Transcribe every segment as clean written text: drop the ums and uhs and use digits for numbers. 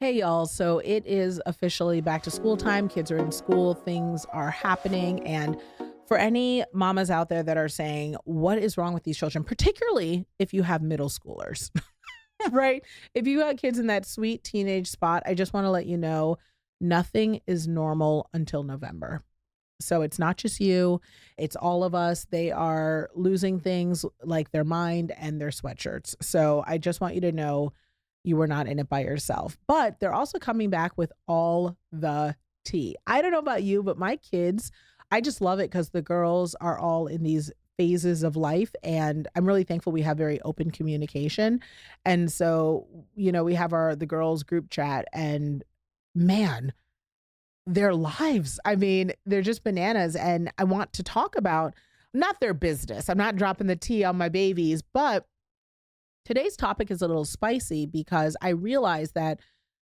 Hey y'all, so it is officially back to school time. Kids are in school, things are happening. And for any mamas out there that are saying, what is wrong with these children, particularly if you have middle schoolers, right? If you got kids in that sweet teenage spot, I just want to let you know nothing is normal until November. So it's not just you, it's all of us. They are losing things like their mind and their sweatshirts. So I just want you to know you were not in it by yourself. But they're also coming back with all the tea. I don't know about you, but my kids, I just love it because the girls are all in these phases of life. And I'm really thankful we have very open communication. And so, we have the girls group chat and man, their lives. I mean, they're just bananas. And I want to talk about not their business. I'm not dropping the tea on my babies, but today's topic is a little spicy because I realize that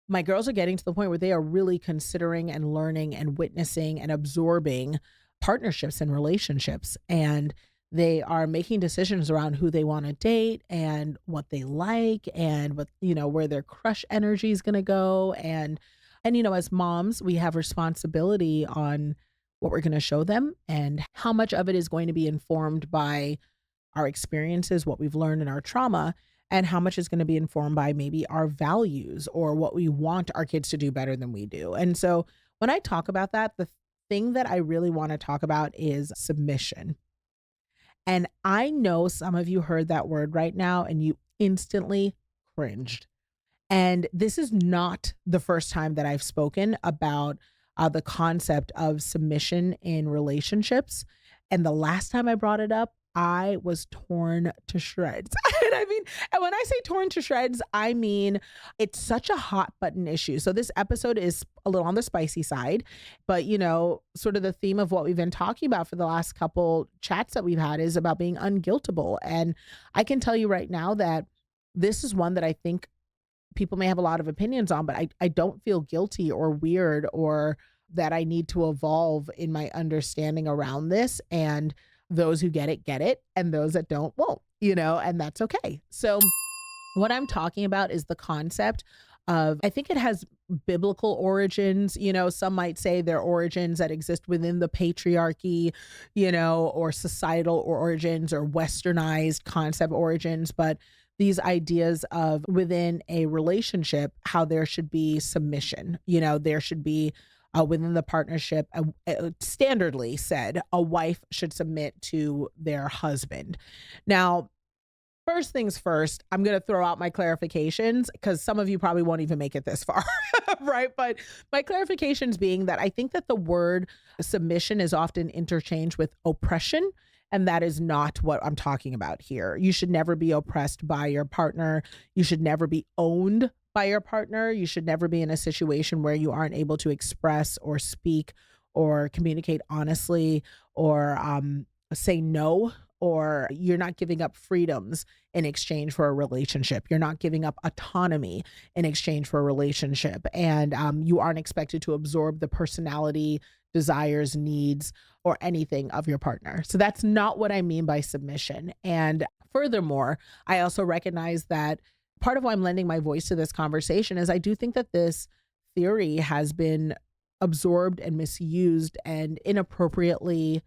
my girls are getting to the point where they are really considering and learning and witnessing and absorbing partnerships and relationships. And they are making decisions around who they want to date and what they like and where their crush energy is going to go. And as moms, we have responsibility on what we're going to show them and how much of it is going to be informed by our experiences, what we've learned in our trauma, and how much is going to be informed by maybe our values or what we want our kids to do better than we do. And so when I talk about that, the thing that I really want to talk about is submission. And I know some of you heard that word right now and you instantly cringed. And this is not the first time that I've spoken about the concept of submission in relationships. And the last time I brought it up, I was torn to shreds. And when I say torn to shreds, I mean it's such a hot button issue. So this episode is a little on the spicy side, but sort of the theme of what we've been talking about for the last couple chats that we've had is about being unguiltable. And I can tell you right now that this is one that I think people may have a lot of opinions on, but I don't feel guilty or weird or that I need to evolve in my understanding around this. And those who get it, and those that don't won't, and that's okay. So what I'm talking about is the concept of, I think it has biblical origins. Some might say they're origins that exist within the patriarchy, or societal origins or westernized concept origins. But these ideas of within a relationship, how there should be submission, there should be within the partnership, standardly said, a wife should submit to their husband. Now, first things first, I'm going to throw out my clarifications because some of you probably won't even make it this far, right? But my clarifications being that I think that the word submission is often interchanged with oppression. And that is not what I'm talking about here. You should never be oppressed by your partner. You should never be owned by your partner. You should never be in a situation where you aren't able to express or speak or communicate honestly or say no, or you're not giving up freedoms in exchange for a relationship. You're not giving up autonomy in exchange for a relationship. And you aren't expected to absorb the personality, desires, needs, or anything of your partner. So that's not what I mean by submission. And furthermore, I also recognize that part of why I'm lending my voice to this conversation is I do think that this theory has been absorbed and misused and inappropriately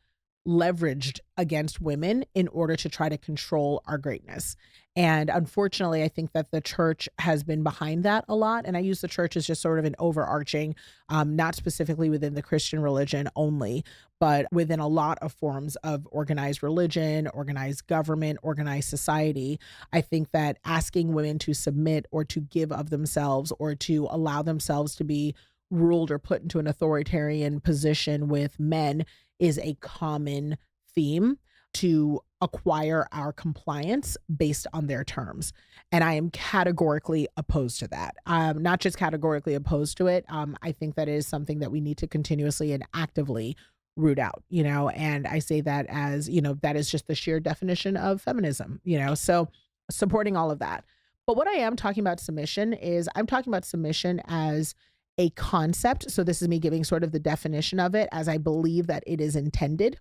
leveraged against women in order to try to control our greatness. And unfortunately, I think that the church has been behind that a lot. And I use the church as just sort of an overarching, not specifically within the Christian religion only, but within a lot of forms of organized religion, organized government, organized society. I think that asking women to submit or to give of themselves or to allow themselves to be ruled or put into an authoritarian position with men is a common theme to acquire our compliance based on their terms. And I am categorically opposed to that. Not just categorically opposed to it. I think that is something that we need to continuously and actively root out, and I say that as, that is just the sheer definition of feminism, so supporting all of that. But what I am talking about submission is I'm talking about submission as a concept. So this is me giving sort of the definition of it as I believe that it is intended.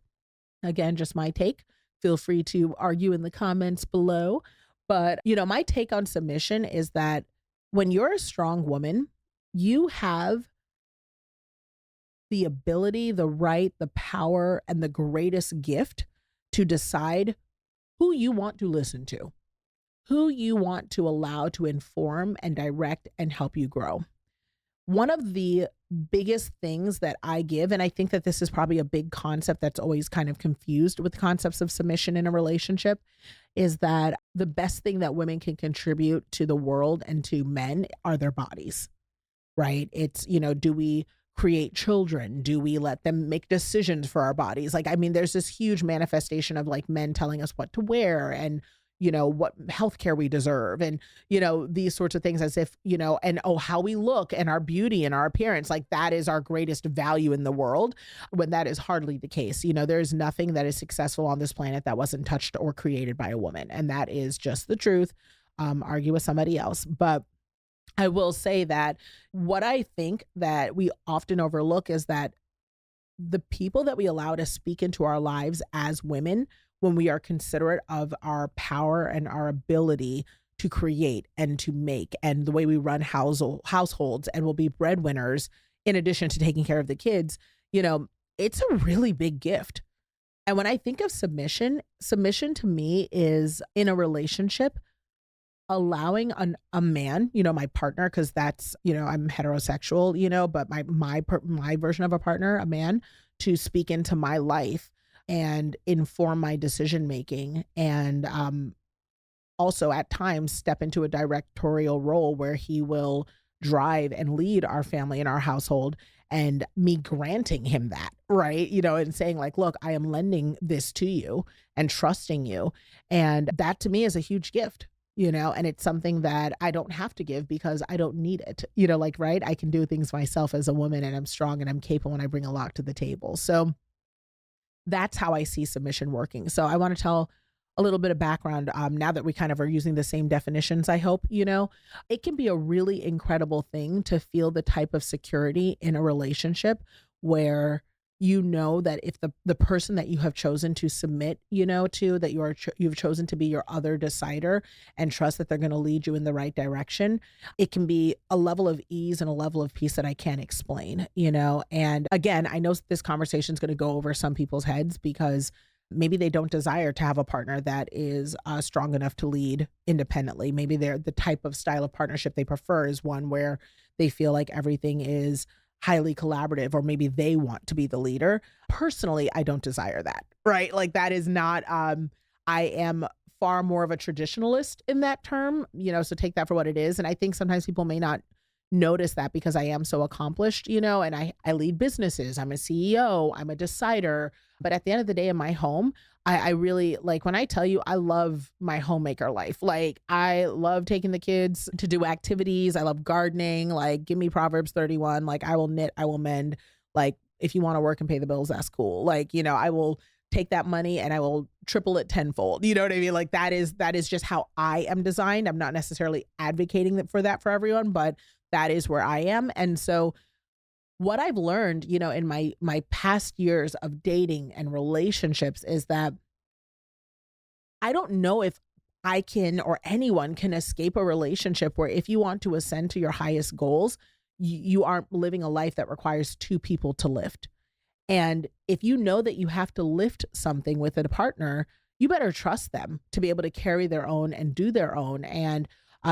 Again, just my take. Feel free to argue in the comments below. But, my take on submission is that when you're a strong woman You have the ability, the right, the power, and the greatest gift to decide who you want to listen to, who you want to allow to inform and direct and help you grow. One of the biggest things that I give, and I think that this is probably a big concept that's always kind of confused with concepts of submission in a relationship, is that the best thing that women can contribute to the world and to men are their bodies, right? It's, do we create children? Do we let them make decisions for our bodies? Like, I mean, there's this huge manifestation of like men telling us what to wear and, what healthcare we deserve and, these sorts of things as if, and oh, how we look and our beauty and our appearance, like that is our greatest value in the world when that is hardly the case. There's nothing that is successful on this planet that wasn't touched or created by a woman. And that is just the truth. Argue with somebody else. But I will say that what I think that we often overlook is that the people that we allow to speak into our lives as women, when we are considerate of our power and our ability to create and to make, and the way we run households and will be breadwinners, in addition to taking care of the kids, it's a really big gift. And when I think of submission, submission to me is in a relationship allowing a man, my partner, because that's, I'm heterosexual, but my version of a partner, a man, to speak into my life and inform my decision making, and also at times step into a directorial role where he will drive and lead our family and our household, and me granting him that, right, and saying like, look, I am lending this to you and trusting you, and that to me is a huge gift, and it's something that I don't have to give because I don't need it, like, right, I can do things myself as a woman, and I'm strong and I'm capable and I bring a lot to the table. So that's how I see submission working. So I want to tell a little bit of background, now that we kind of are using the same definitions, I hope, it can be a really incredible thing to feel the type of security in a relationship where that if the person that you have chosen to submit, to, that you've chosen to be your other decider, and trust that they're going to lead you in the right direction, it can be a level of ease and a level of peace that I can't explain, and again, I know this conversation is going to go over some people's heads because maybe they don't desire to have a partner that is strong enough to lead independently. Maybe the type of style of partnership they prefer is one where they feel like everything is highly collaborative, or maybe they want to be the leader. Personally, I don't desire that, right? Like that is not, I am far more of a traditionalist in that term, so take that for what it is. And I think sometimes people may not notice that because I am so accomplished, and I lead businesses. I'm a CEO, I'm a decider. But at the end of the day in my home, I really like when I tell you I love my homemaker life. Like I love taking the kids to do activities. I love gardening. Like give me Proverbs 31. Like I will knit, I will mend. Like if you want to work and pay the bills, that's cool. Like, I will take that money and I will triple it tenfold. You know what I mean? Like that is just how I am designed. I'm not necessarily advocating for that for everyone, but that is where I am. And so what I've learned, in my past years of dating and relationships is that I don't know if I can or anyone can escape a relationship where if you want to ascend to your highest goals, you aren't living a life that requires two people to lift. And if you know that you have to lift something with a partner, you better trust them to be able to carry their own and do their own. And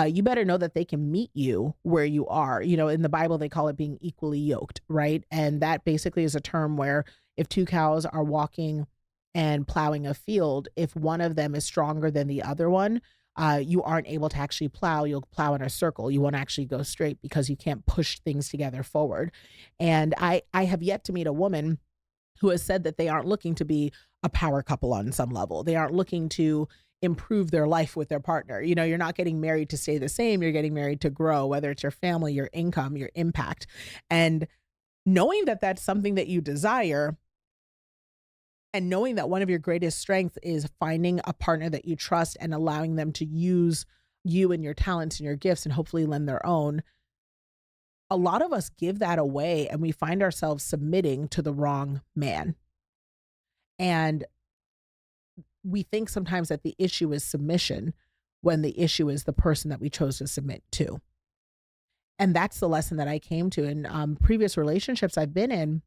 you better know that they can meet you where you are. In the Bible, they call it being equally yoked, right? And that basically is a term where if two cows are walking and plowing a field, if one of them is stronger than the other one, you aren't able to actually plow. You'll plow in a circle. You won't actually go straight because you can't push things together forward. And I have yet to meet a woman who has said that they aren't looking to be a power couple on some level. They aren't looking to improve their life with their partner. You're not getting married to stay the same. You're getting married to grow, whether it's your family, your income, your impact. And knowing that that's something that you desire, and knowing that one of your greatest strengths is finding a partner that you trust and allowing them to use you and your talents and your gifts and hopefully lend their own. A lot of us give that away and we find ourselves submitting to the wrong man. And we think sometimes that the issue is submission when the issue is the person that we chose to submit to. And that's the lesson that I came to in previous relationships I've been in,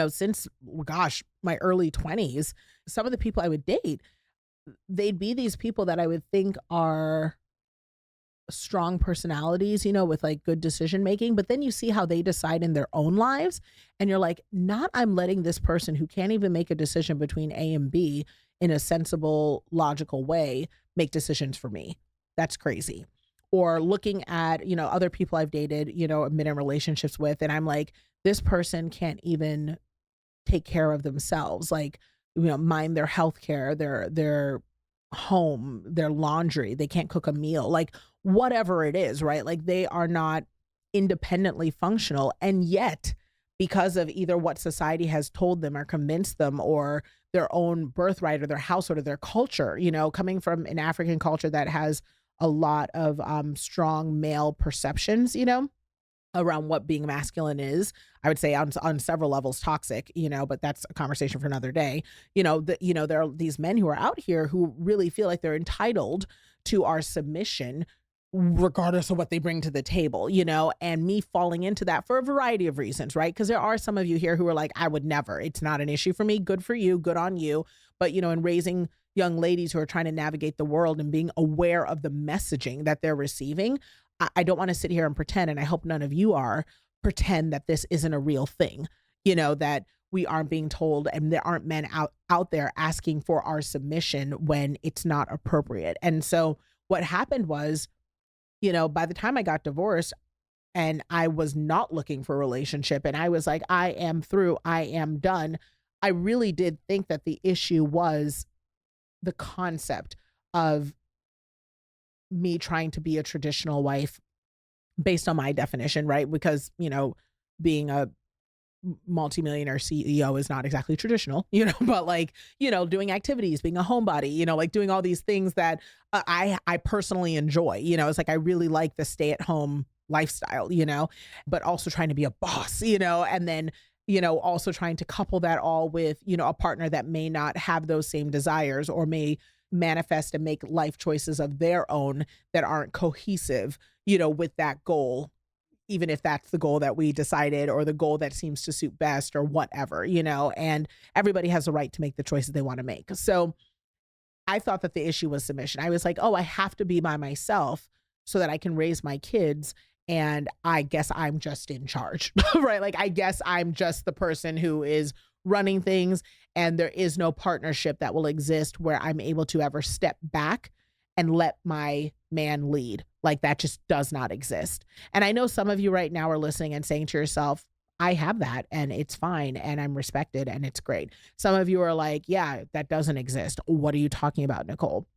since, gosh, my early 20s. Some of the people I would date, they'd be these people that I would think are strong personalities, with like good decision making, but then you see how they decide in their own lives. And you're like, not I'm letting this person who can't even make a decision between A and B in a sensible, logical way make decisions for me. That's crazy. Or looking at, other people I've dated, been in relationships with, and I'm like, this person can't even take care of themselves, like, mind their health care, their home, their laundry. They can't cook a meal, like whatever it is, right? Like they are not independently functional. And yet, because of either what society has told them or convinced them, or their own birthright or their household or their culture, coming from an African culture that has a lot of strong male perceptions, around what being masculine is. I would say on several levels toxic, but that's a conversation for another day. There are these men who are out here who really feel like they're entitled to our submission regardless of what they bring to the table, and me falling into that for a variety of reasons, right? Because there are some of you here who are like, I would never, it's not an issue for me. Good for you, good on you. But, in raising young ladies who are trying to navigate the world and being aware of the messaging that they're receiving, I don't want to sit here and pretend, and I hope none of you are, pretend that this isn't a real thing, that we aren't being told and there aren't men out there asking for our submission when it's not appropriate. And so what happened was, by the time I got divorced and I was not looking for a relationship and I was like, I am through, I am done, I really did think that the issue was the concept of me trying to be a traditional wife based on my definition, right? Because, being a multimillionaire CEO is not exactly traditional, but like, doing activities, being a homebody, like doing all these things that I personally enjoy, it's like, I really like the stay at home lifestyle, but also trying to be a boss, and then, also trying to couple that all with, a partner that may not have those same desires or may manifest and make life choices of their own that aren't cohesive, with that goal, even if that's the goal that we decided or the goal that seems to suit best or whatever, and everybody has the right to make the choices they want to make. So I thought that the issue was submission. I was like, oh, I have to be by myself so that I can raise my kids. And I guess I'm just in charge, right? Like, I guess I'm just the person who is running things, and there is no partnership that will exist where I'm able to ever step back and let my man lead. Like, that just does not exist. And I know some of you right now are listening and saying to yourself, I have that and it's fine and I'm respected and it's great. Some of you are like, yeah, that doesn't exist. What are you talking about, Nicole?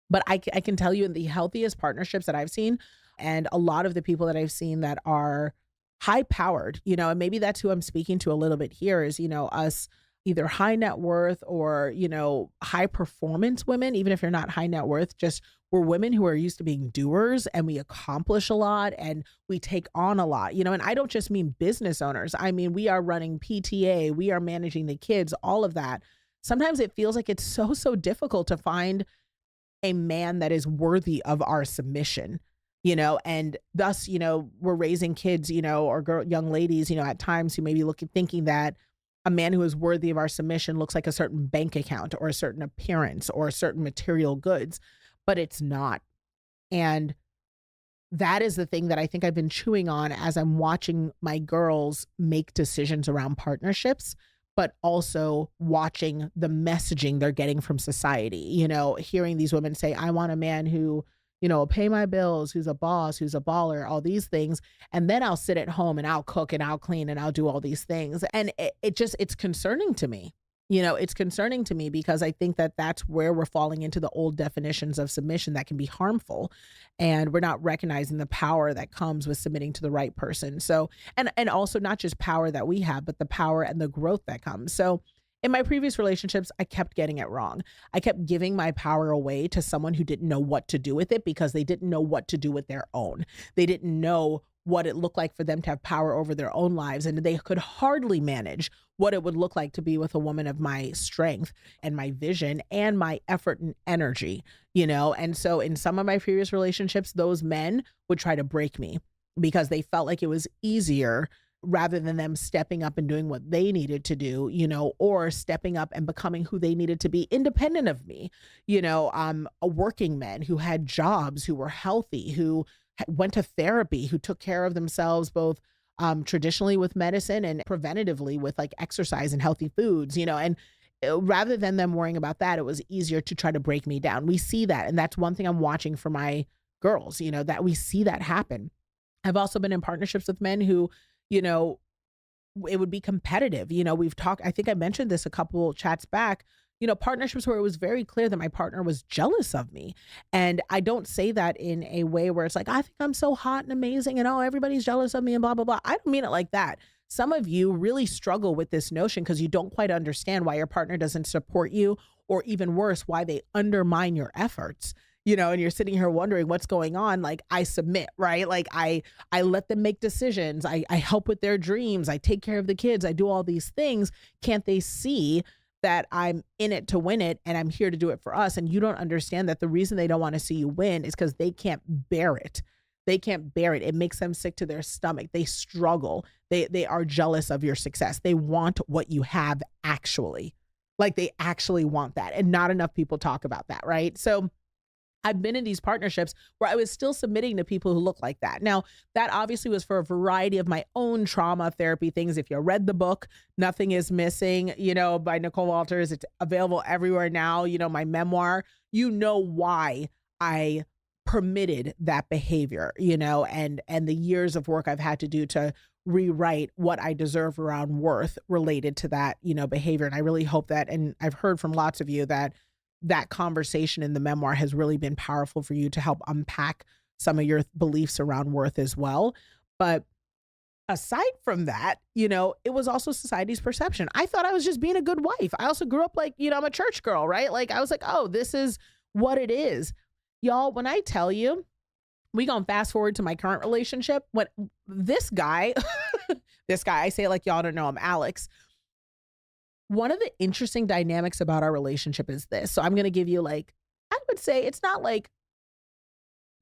But I can tell you, in the healthiest partnerships that I've seen, and a lot of the people that I've seen that are high powered, and maybe that's who I'm speaking to a little bit here is, us either high net worth or, high performance women, even if you're not high net worth, just we're women who are used to being doers and we accomplish a lot and we take on a lot, and I don't just mean business owners. I mean, we are running PTA, we are managing the kids, all of that. Sometimes it feels like it's so difficult to find a man that is worthy of our submission, and thus, we're raising kids, or young ladies, at times who may be thinking that a man who is worthy of our submission looks like a certain bank account or a certain appearance or certain material goods, but it's not. And that is the thing that I think I've been chewing on as I'm watching my girls make decisions around partnerships, but also watching the messaging they're getting from society, hearing these women say, I want a man who, will pay my bills, who's a boss, who's a baller, all these things. And then I'll sit at home and I'll cook and I'll clean and I'll do all these things. And it's concerning to me. It's concerning to me because I think that that's where we're falling into the old definitions of submission that can be harmful. And we're not recognizing the power that comes with submitting to the right person. So, and also not just power that we have, but the power and the growth that comes. So in my previous relationships, I kept getting it wrong. I kept giving my power away to someone who didn't know what to do with it because they didn't know what to do with their own. They didn't know what it looked like for them to have power over their own lives. And they could hardly manage what it would look like to be with a woman of my strength and my vision and my effort and energy, And so in some of my previous relationships, those men would try to break me. because they felt like it was easier rather than them stepping up and doing what they needed to do, or stepping up and becoming who they needed to be independent of me. A working men who had jobs, who were healthy, who went to therapy, who took care of themselves both traditionally with medicine and preventatively with like exercise and healthy foods, and rather than them worrying about that, it was easier to try to break me down. We see that. And that's one thing I'm watching for my girls, that we see that happen. I've also been in partnerships with men who, you know, it would be competitive. We've talked, I think I mentioned this a couple chats back, partnerships where it was very clear that my partner was jealous of me. And I don't say that in a way where it's like, I think I'm so hot and amazing and oh, everybody's jealous of me and blah, blah, blah. I don't mean it like that. Some of you really struggle with this notion because you don't quite understand why your partner doesn't support you, or even worse, why they undermine your efforts. And you're sitting here wondering what's going on. Like, I submit, right? Like I let them make decisions. I help with their dreams. I take care of the kids. I do all these things. Can't they see that I'm in it to win it and I'm here to do it for us? And you don't understand that the reason they don't want to see you win is because they can't bear it. They can't bear it. It makes them sick to their stomach. They struggle. They are jealous of your success. They want what you have actually. Like, they actually want that. And not enough people talk about that, right? So I've been in these partnerships where I was still submitting to people who look like that. Now, that obviously was for a variety of my own trauma therapy things. If you read the book, Nothing is Missing, by Nicole Walters, it's available everywhere now, my memoir, why I permitted that behavior, and the years of work I've had to do to rewrite what I deserve around worth related to that, behavior. And I really hope that, and I've heard from lots of you that conversation in the memoir has really been powerful for you to help unpack some of your beliefs around worth as well. But aside from that, it was also society's perception. I thought I was just being a good wife. I also grew up like, I'm a church girl, right? Like, I was like, oh, this is what it is. Y'all, when I tell you, we gonna fast forward to my current relationship. When this guy, I say it like y'all don't know him, Alex. One of the interesting dynamics about our relationship is this. So I'm going to give you like, I would say it's not like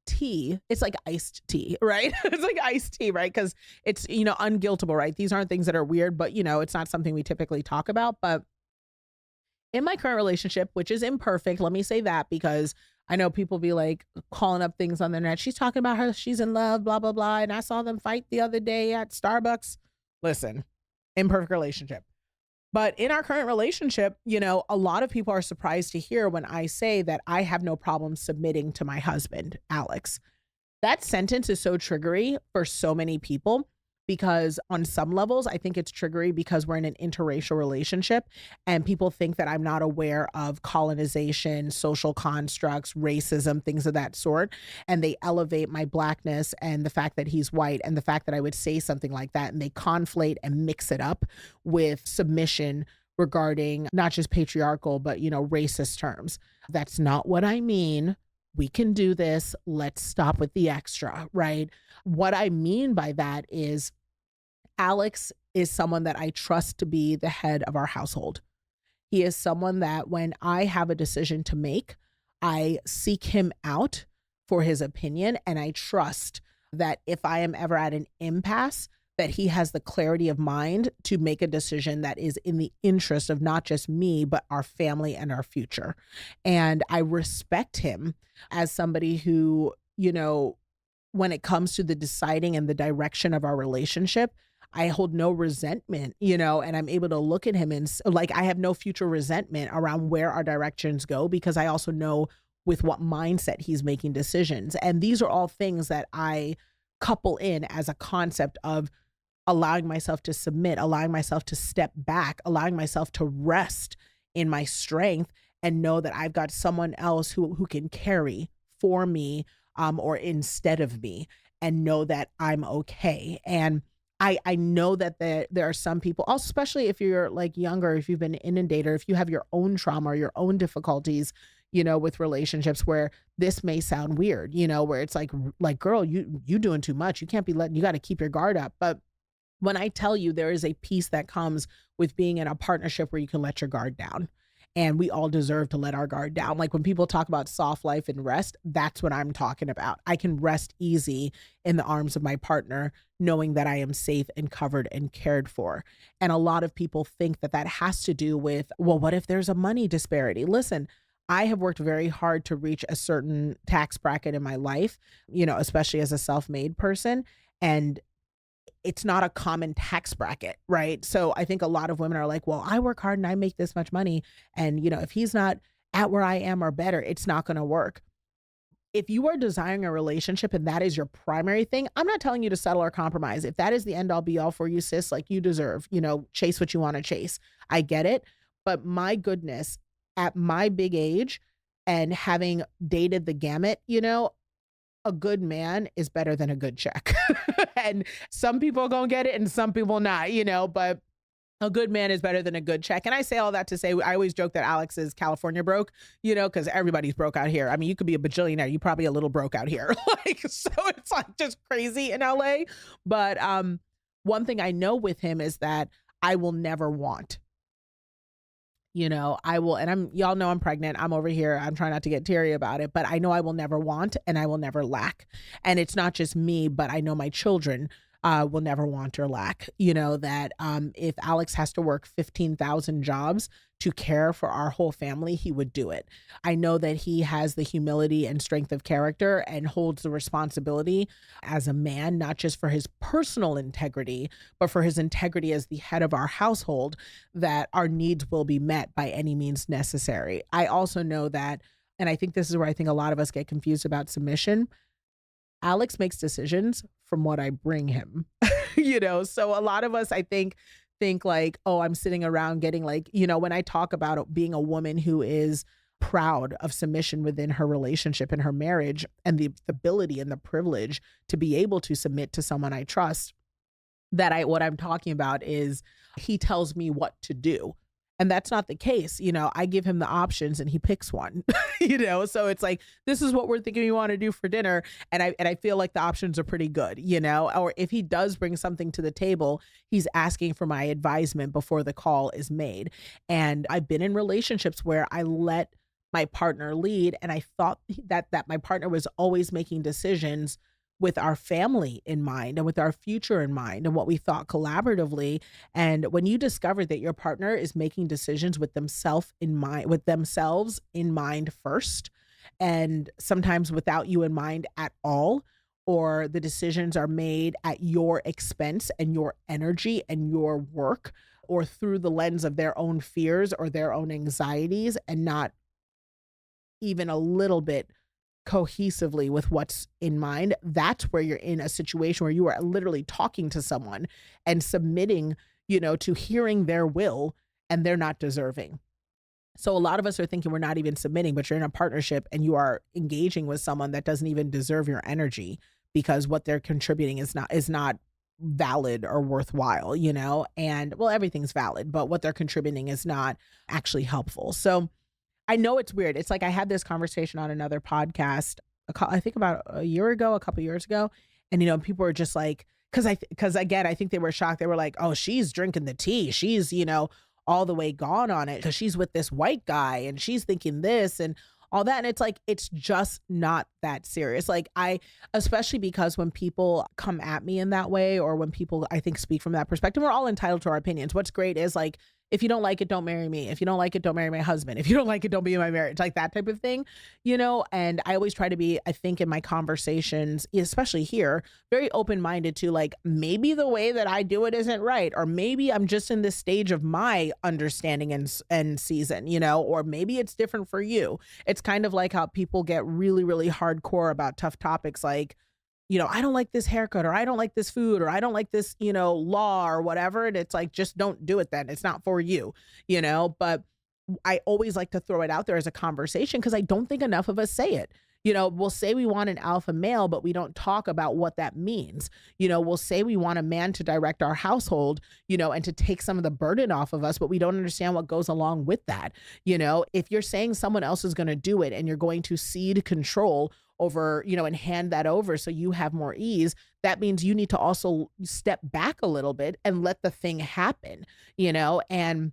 tea. It's like iced tea, right? It's like iced tea, right? Because it's, unguiltable, right? These aren't things that are weird, but it's not something we typically talk about. But in my current relationship, which is imperfect, let me say that, because I know people be like calling up things on the internet. She's talking about her, she's in love, blah, blah, blah. And I saw them fight the other day at Starbucks. Listen, imperfect relationship. But in our current relationship, a lot of people are surprised to hear when I say that I have no problem submitting to my husband, Alex. That sentence is so triggery for so many people because on some levels, I think it's triggery because we're in an interracial relationship and people think that I'm not aware of colonization, social constructs, racism, things of that sort. And they elevate my blackness and the fact that he's white and the fact that I would say something like that. And they conflate and mix it up with submission regarding not just patriarchal, but, racist terms. That's not what I mean. We can do this. Let's stop with the extra, right? What I mean by that is Alex is someone that I trust to be the head of our household. He is someone that when I have a decision to make, I seek him out for his opinion. And I trust that if I am ever at an impasse, that he has the clarity of mind to make a decision that is in the interest of not just me, but our family and our future. And I respect him as somebody who, when it comes to the deciding and the direction of our relationship, I hold no resentment, and I'm able to look at him and like, I have no future resentment around where our directions go because I also know with what mindset he's making decisions. And these are all things that I couple in as a concept of allowing myself to submit, allowing myself to step back, allowing myself to rest in my strength and know that I've got someone else who can carry for me or instead of me and know that I'm okay. And I know that there are some people, also especially if you're like younger, if you've been inundated, or if you have your own trauma or your own difficulties, with relationships where this may sound weird, where it's like, girl, you doing too much. You can't be you got to keep your guard up. But when I tell you there is a peace that comes with being in a partnership where you can let your guard down and we all deserve to let our guard down. Like when people talk about soft life and rest, that's what I'm talking about. I can rest easy in the arms of my partner, knowing that I am safe and covered and cared for. And a lot of people think that that has to do with, well, what if there's a money disparity? Listen, I have worked very hard to reach a certain tax bracket in my life, especially as a self made person. And it's not a common tax bracket, right? So I think a lot of women are like, well, I work hard and I make this much money. And, if he's not at where I am or better, it's not going to work. If you are desiring a relationship and that is your primary thing, I'm not telling you to settle or compromise. If that is the end all be all for you, sis, like you deserve, chase what you want to chase. I get it. But my goodness, at my big age and having dated the gamut, a good man is better than a good check. And some people gonna get it and some people not, but a good man is better than a good check. And I say all that to say, I always joke that Alex is California broke, because everybody's broke out here. I mean, you could be a bajillionaire. You probably a little broke out here. So it's like just crazy in LA. But one thing I know with him is that I will never want. I will, and y'all know I'm pregnant. I'm over here. I'm trying not to get teary about it, but I know I will never want and I will never lack. And it's not just me, but I know my children will never want or lack. That if Alex has to work 15,000 jobs to care for our whole family, he would do it. I know that he has the humility and strength of character and holds the responsibility as a man, not just for his personal integrity, but for his integrity as the head of our household, that our needs will be met by any means necessary. I also know that, and I think this is where I think a lot of us get confused about submission. Alex makes decisions from what I bring him. So a lot of us, I think like, oh, I'm sitting around getting like, when I talk about being a woman who is proud of submission within her relationship and her marriage and the ability and the privilege to be able to submit to someone I trust, what I'm talking about is he tells me what to do. And that's not the case. I give him the options and he picks one, so it's like, this is what we're thinking we want to do for dinner. And I feel like the options are pretty good, or if he does bring something to the table, he's asking for my advisement before the call is made. And I've been in relationships where I let my partner lead. And I thought that my partner was always making decisions with our family in mind and with our future in mind and what we thought collaboratively. And when you discover that your partner is making decisions with themselves in mind first, and sometimes without you in mind at all, or the decisions are made at your expense and your energy and your work, or through the lens of their own fears or their own anxieties, and not even a little bit cohesively with what's in mind, that's where you're in a situation where you are literally talking to someone and submitting, to hearing their will, and they're not deserving. So a lot of us are thinking we're not even submitting, but you're in a partnership and you are engaging with someone that doesn't even deserve your energy because what they're contributing is not valid or worthwhile, and well, everything's valid, but what they're contributing is not actually helpful. So I know it's weird. It's like I had this conversation on another podcast, I think about a couple years ago. And, people were just like, because again, I think they were shocked. They were like, oh, she's drinking the tea. She's, all the way gone on it because she's with this white guy and she's thinking this and all that. And it's like, it's just not that serious. Like especially because when people come at me in that way, or when people, I think, speak from that perspective, we're all entitled to our opinions. What's great is like, if you don't like it, don't marry me. If you don't like it, don't marry my husband. If you don't like it, don't be in my marriage, like that type of thing, and I always try to be, I think in my conversations, especially here, very open-minded to like, maybe the way that I do it isn't right, or maybe I'm just in this stage of my understanding and season, or maybe it's different for you. It's kind of like how people get really, really hardcore about tough topics like, I don't like this haircut, or I don't like this food, or I don't like this, law or whatever. And it's like, just don't do it then. It's not for you, but I always like to throw it out there as a conversation because I don't think enough of us say it. We'll say we want an alpha male, but we don't talk about what that means. We'll say we want a man to direct our household, and to take some of the burden off of us, but we don't understand what goes along with that. If you're saying someone else is going to do it and you're going to cede control over, and hand that over so you have more ease, that means you need to also step back a little bit and let the thing happen, and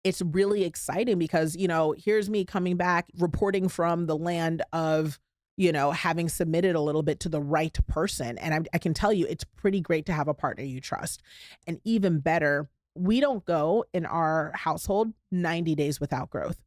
it's really exciting because, here's me coming back, reporting from the land of, having submitted a little bit to the right person. And I can tell you, it's pretty great to have a partner you trust. And even better, we don't go in our household 90 days without growth.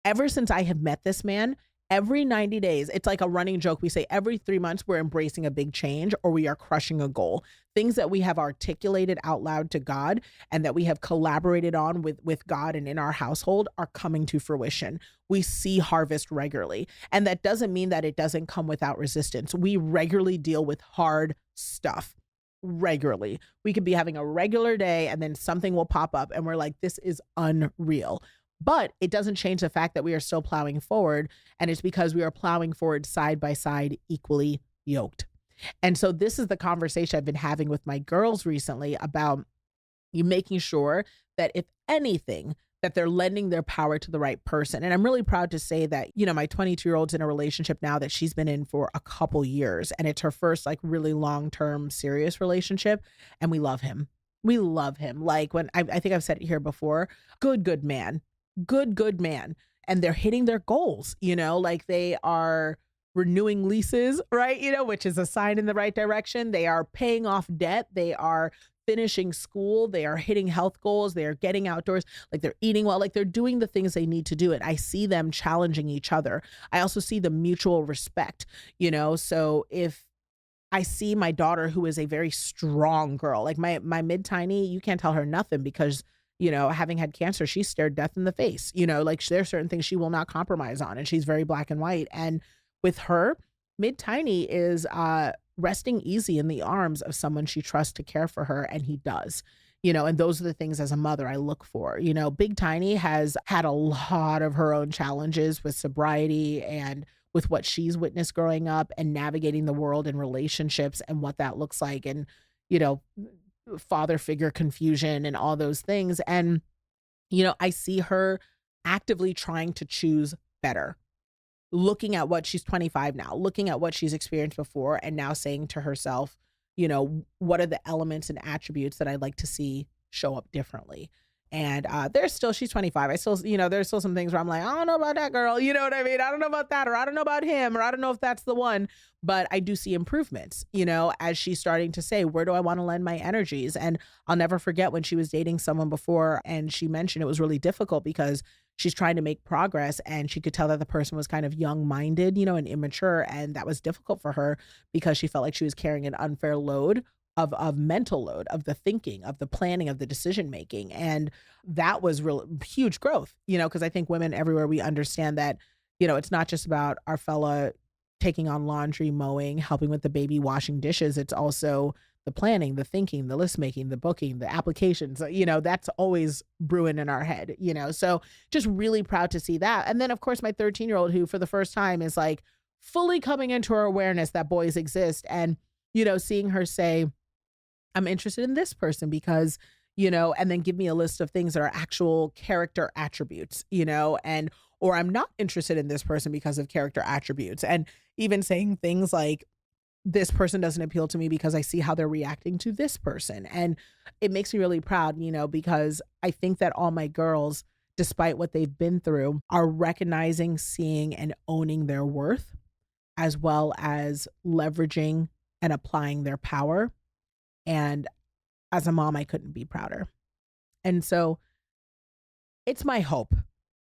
Ever since I have met this man, every 90 days, it's like a running joke. We say every 3 months, we're embracing a big change or we are crushing a goal. Things that we have articulated out loud to God and that we have collaborated on with God and in our household are coming to fruition. We see harvest regularly. And that doesn't mean that it doesn't come without resistance. We regularly deal with hard stuff. Regularly. We could be having a regular day and then something will pop up and we're like, this is unreal. But it doesn't change the fact that we are still plowing forward. And it's because we are plowing forward side by side, equally yoked. And so this is the conversation I've been having with my girls recently about you making sure that if anything, that they're lending their power to the right person. And I'm really proud to say that, my 22-year-old's in a relationship now that she's been in for a couple years. And it's her first like really long-term serious relationship. And we love him. We love him. Like when I think I've said it here before, good man, good man. And they're hitting their goals, like they are renewing leases, right? Which is a sign in the right direction. They are paying off debt. They are finishing school. They are hitting health goals. They are getting outdoors, like they're eating well, like they're doing the things they need to do. And I see them challenging each other. I also see the mutual respect, so if I see my daughter, who is a very strong girl, like my mid tiny, you can't tell her nothing because, having had cancer, she stared death in the face, like there's certain things she will not compromise on. And she's very black and white. And with her, mid tiny is resting easy in the arms of someone she trusts to care for her. And he does, and those are the things as a mother I look for. Big Tiny has had a lot of her own challenges with sobriety and with what she's witnessed growing up and navigating the world and relationships and what that looks like. And, father figure confusion and all those things. And, I see her actively trying to choose better, looking at what she's 25 now, looking at what she's experienced before, and now saying to herself, what are the elements and attributes that I'd like to see show up differently? And she's 25. I still, there's still some things where I'm like, I don't know about that girl. You know what I mean? I don't know about that, or I don't know about him, or I don't know if that's the one. But I do see improvements, as she's starting to say, where do I want to lend my energies? And I'll never forget when she was dating someone before and she mentioned it was really difficult because she's trying to make progress and she could tell that the person was kind of young-minded, and immature. And that was difficult for her because she felt like she was carrying an unfair load of mental load, of the thinking, of the planning, of the decision making. And that was real huge growth, because I think women everywhere, we understand that, it's not just about our fella taking on laundry, mowing, helping with the baby, washing dishes. It's also the planning, the thinking, the list making, the booking, the applications, that's always brewing in our head, so just really proud to see that. And then of course, my 13-year-old who for the first time is like fully coming into her awareness that boys exist. And, seeing her say, I'm interested in this person because, and then give me a list of things that are actual character attributes, or I'm not interested in this person because of character attributes. And even saying things like, this person doesn't appeal to me because I see how they're reacting to this person. And it makes me really proud, because I think that all my girls, despite what they've been through, are recognizing, seeing, and owning their worth, as well as leveraging and applying their power. And as a mom, I couldn't be prouder. And so it's my hope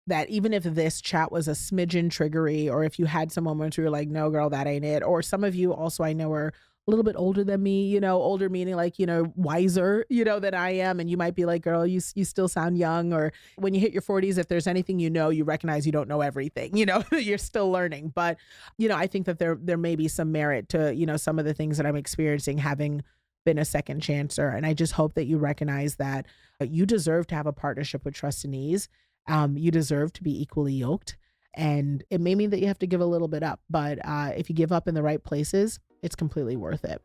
that even if this chat was a smidgen triggery, or if you had some moments where you're like, no, girl, that ain't it. Or some of you also, I know, are a little bit older than me, older meaning like, wiser, than I am. And you might be like, girl, you still sound young. Or when you hit your 40s, if there's anything, you recognize you don't know everything, you're still learning. But, I think that there may be some merit to, some of the things that I'm experiencing having been a second chancer. And I just hope that you recognize that you deserve to have a partnership with Trust and Ease. You deserve to be equally yoked. And it may mean that you have to give a little bit up, but if you give up in the right places, it's completely worth it.